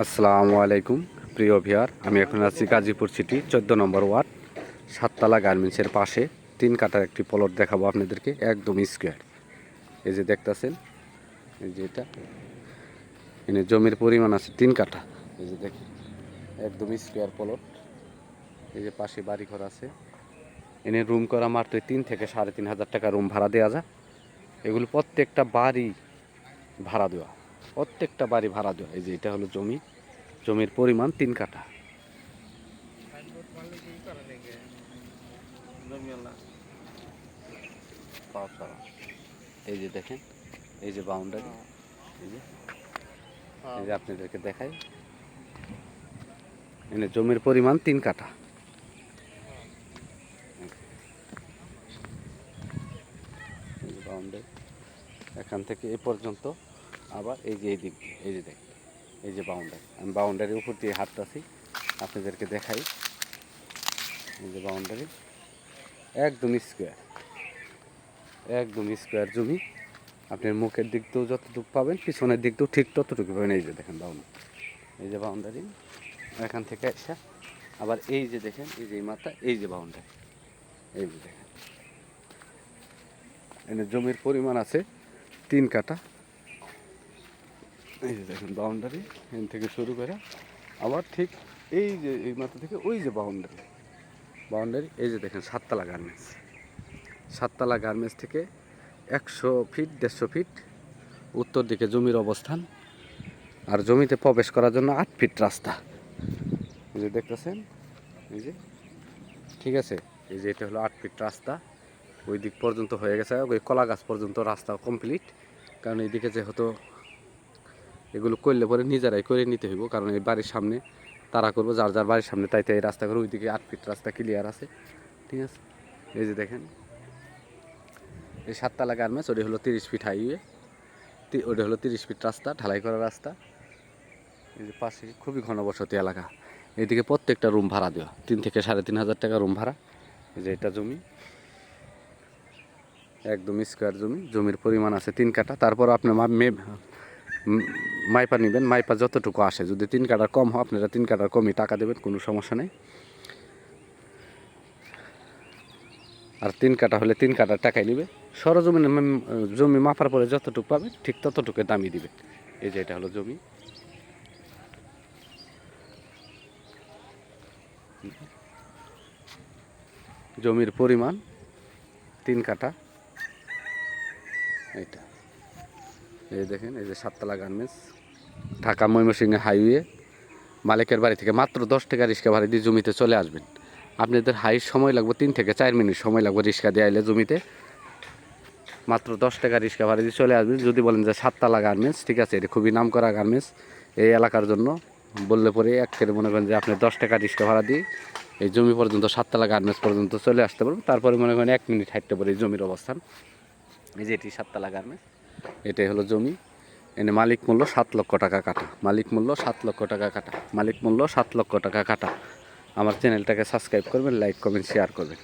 আসসালামু আলাইকুম প্রিয় ভিউয়ার, আমি এখন আছি গাজীপুর সিটি 14 নম্বর ওয়ার্ড, সাততলা গার্মেন্টসের পাশে 3 কাঠার একটি প্লট দেখাবো আপনাদেরকে, একদম স্কোয়ার। এই যে দেখতেছেন, এই যে এটা এখানে জমির পরিমাণ আছে 3 কাঠা। এই যে দেখেন, একদম স্কোয়ার প্লট। এই যে পাশে বাড়িঘর আছে, এনে রুম করা মাত্র 3 থেকে 3,500 টাকা রুম ভাড়া দেওয়া যায়। এগুলো প্রত্যেকটা বাড়ি ভাড়া দেওয়া, প্রত্যেকটা বাড়ি ভাড়া দেওয়া। এই যে এটা হলো জমি, জমির পরিমাণ 3 কাঠা। এই যে দেখেন, এই যে বাউন্ডারি, এই যে আপনাদেরকে দেখাই, এখানে জমির পরিমাণ 3 কাঠা। বাউন্ডারি এখান থেকে এই পর্যন্ত, আবার এই যে দিক, এই যে দেখেন, এই যে বাউন্ডারি। আমি বাউন্ডারির উপর দিয়ে হাঁটতেছি, আপনাদেরকে দেখাই। এই যে বাউন্ডারি একদম স্কোয়ার, একদম স্কোয়ার জমি। আপনার মুখের দিক দিয়েও যতটুকু পাবেন, পিছনের দিক দিয়েও ঠিক ততটুকু পাবেন। এই যে দেখেন বাউন্ডারি, এই যে বাউন্ডারি এখান থেকে আসা, আবার এই যে দেখেন, এই যে মাথা, এই যে বাউন্ডারি, এই যে দেখেন। এখানে জমির পরিমাণ আছে 3 কাঠা। এই যে দেখেন বাউন্ডারি, এখান থেকে শুরু করে আবার ঠিক এই যে এই মাথা থেকে ওই যে বাউন্ডারি, বাউন্ডারি এই যে দেখেন সাততলা গার্মেন্টস। সাততলা গার্মেন্টস থেকে 100 ফিট 150 ফিট উত্তর দিকে জমির অবস্থান, আর জমিতে প্রবেশ করার জন্য 8 ফিট রাস্তা। এই যে দেখতেছেন, এই যে ঠিক আছে, এই যে এটা হলো 8 ফিট রাস্তা। ওই দিক পর্যন্ত হয়ে গেছে, ওই কলা গাছ পর্যন্ত রাস্তা কমপ্লিট। কারণ এইদিকে যেহেতু এগুলো করলে পরে নিজেরাই করে নিতে হইব, কারণ এই বাড়ির সামনে তারা করবো, যার যার বাড়ির সামনে তাই তাই এই রাস্তা করে। ওইদিকে 8 ফিট রাস্তা ক্লিয়ার আছে, ঠিক আছে। এই যে দেখেন, এই সাততলা গার্মেন্টস, ওটা হলো 30 ফিট হাইওয়ে, ওটা হলো 30 ফিট রাস্তা, ঢালাই করা রাস্তা। এই যে পাশে খুবই ঘনবসতি এলাকা। এইদিকে প্রত্যেকটা রুম ভাড়া দেওয়া, 3 থেকে 3,500 টাকা রুম ভাড়া। এই যে এটা জমি, একদম স্কোয়ার জমি, জমির পরিমাণ আছে 3 কাঠা। তারপর আপনার মাইপা নেবেন, মাইপা যতটুকু আসে, যদি 3 কাঠার কম হয় আপনারা 3 কাঠার কমই টাকা দেবেন, কোনো সমস্যা নেই। আর 3 কাঠা হলে 3 কাঠার টাকাই নেবে। সরজমিনে জমি মাপার পরে যতটুকু পাবেন ঠিক ততটুকু দামই দিবে। এই যে এটা হলো জমি, জমির পরিমাণ 3 কাঠা। এইটা এই দেখেন, এই যে সাততলা গার্মেন্টস, ঢাকা ময়মনসিংহ হাইওয়ে। মালিকের বাড়ি থেকে মাত্র 10 টাকা রিক্সা ভাড়া দিয়ে জমিতে চলে আসবেন। আপনাদের হাইট সময় লাগবে 3 থেকে 4 মিনিট সময় লাগবে রিক্সা দিয়ে আইলে জমিতে। মাত্র 10 টাকা রিক্সা ভাড়া দিয়ে চলে আসবেন। যদি বলেন যে সাততলা গার্মেন্টস, ঠিক আছে, এটা খুবই নাম করা গার্মেন্টস এই এলাকার জন্য, বললে পরে একেবারে মনে করেন যে আপনি 10 টাকা রিক্সা ভাড়া দিয়ে এই জমি পর্যন্ত, সাততলা গার্মেন্টস পর্যন্ত চলে আসতে পারবেন। তারপরে মনে করেন 1 মিনিট হাঁটতে পারে এই জমির অবস্থান। এই যে এটি সাততলা গার্মেন্টস, এটাই হলো জমি। এনে মালিক মূল্য 7 লক্ষ টাকা কাটা, মালিক মূল্য 7 লক্ষ টাকা কাটা, মালিক মূল্য 7 লক্ষ টাকা কাটা। আমার চ্যানেলটাকে সাবস্ক্রাইব করবেন, লাইক কমেন্ট শেয়ার করবেন।